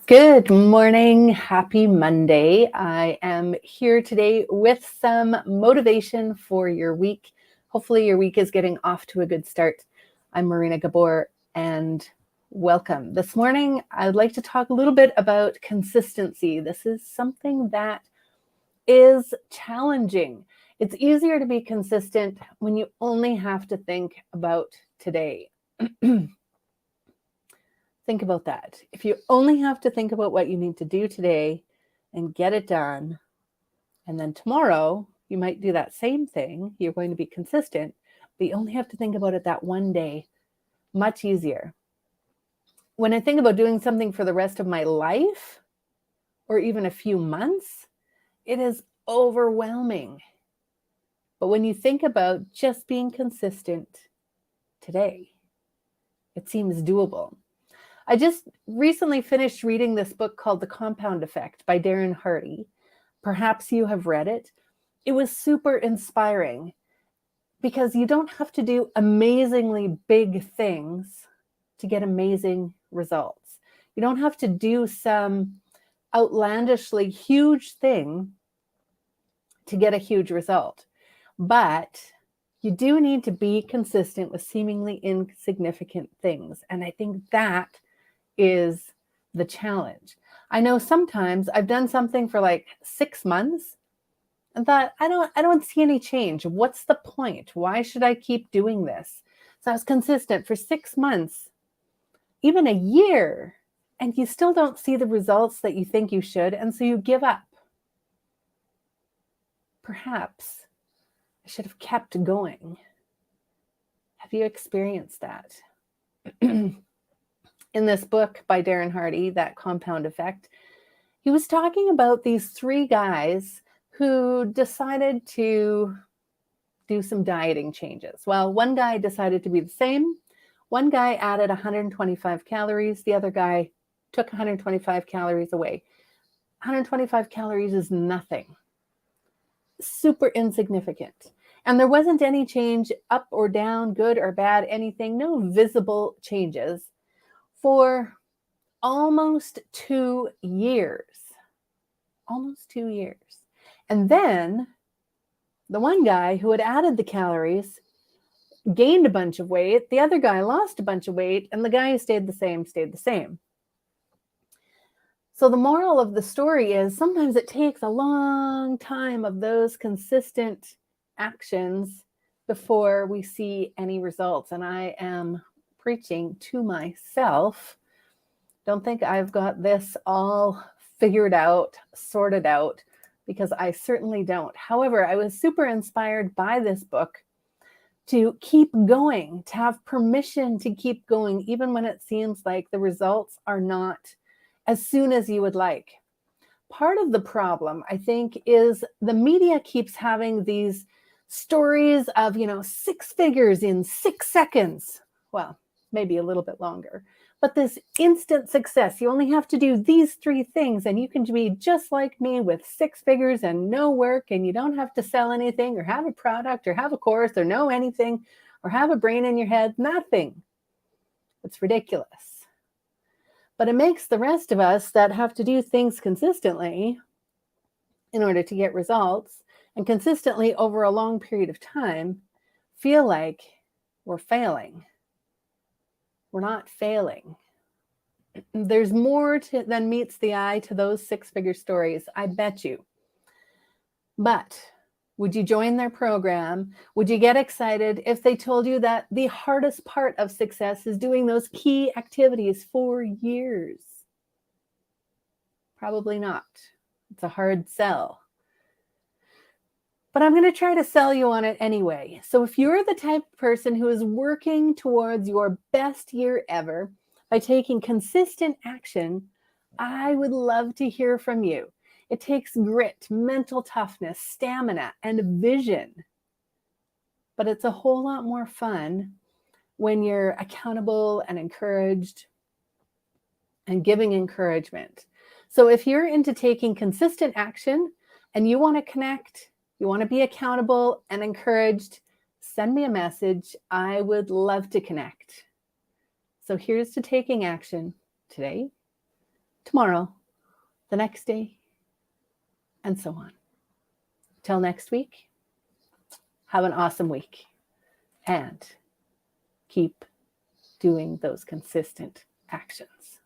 Good morning. Happy Monday. I am here today with some motivation for your week. Hopefully, your week is getting off to a good start. I'm Marina Gabor and welcome. This morning, I'd like to talk a little bit about consistency. This is something that is challenging. It's easier to be consistent when you only have to think about today. Think about that. If you only have to think about what you need to do today and get it done, and then tomorrow you might do that same thing, you're going to be consistent, but you only have to think about it that one day. Much easier. When I think about doing something for the rest of my life, or even a few months, it is overwhelming. But when you think about just being consistent today, it seems doable. I just recently finished reading this book called The Compound Effect by Darren Hardy. Perhaps you have read it. It was super inspiring because you don't have to do amazingly big things to get amazing results. You don't have to do some outlandishly huge thing to get a huge result. But you do need to be consistent with seemingly insignificant things. And I think that is the challenge. I know sometimes I've done something for like 6 months and thought, I don't see any change. What's the point? Why should I keep doing this? So I was consistent for 6 months, even a year, and you still don't see the results that you think you should, and so you give up. Perhaps I should have kept going. Have you experienced that? In this book by Darren Hardy, That Compound Effect, he was talking about these 3 guys who decided to do some dieting changes. Well, one guy decided to be the same. One guy added 125 calories. The other guy took 125 calories away. 125 calories is nothing. Super insignificant. And there wasn't any change up or down, good or bad, anything, no visible changes for almost 2 years. Almost 2 years. And then the one guy who had added the calories gained a bunch of weight. The other guy lost a bunch of weight. And the guy who stayed the same stayed the same. So the moral of the story is sometimes it takes a long time of those consistent actions before we see any results. And I am preaching to myself. Don't think I've got this all figured out, sorted out, because I certainly don't. However, I was super inspired by this book to keep going, to have permission to keep going, even when it seems like the results are not as soon as you would like. Part of the problem, I think, is the media keeps having these stories of, 6 figures in 6 seconds. Well, maybe a little bit longer. But this instant success, you only have to do these 3 things and you can be just like me with 6 figures and no work, and you don't have to sell anything or have a product or have a course or know anything or have a brain in your head, nothing. It's ridiculous. But it makes the rest of us that have to do things consistently in order to get results and consistently over a long period of time feel like we're failing. We're not failing. There's more than meets the eye to those 6-figure stories, I bet you. But would you join their program? Would you get excited if they told you that the hardest part of success is doing those key activities for years? Probably not. It's a hard sell. But I'm going to try to sell you on it anyway. So if you're the type of person who is working towards your best year ever by taking consistent action, I would love to hear from you. It takes grit, mental toughness, stamina, and vision. But it's a whole lot more fun when you're accountable and encouraged and giving encouragement. So if you're into taking consistent action and you want to connect, you want to be accountable and encouraged, send me a message. I would love to connect. So here's to taking action today, tomorrow, the next day, and so on. Till next week, have an awesome week and keep doing those consistent actions.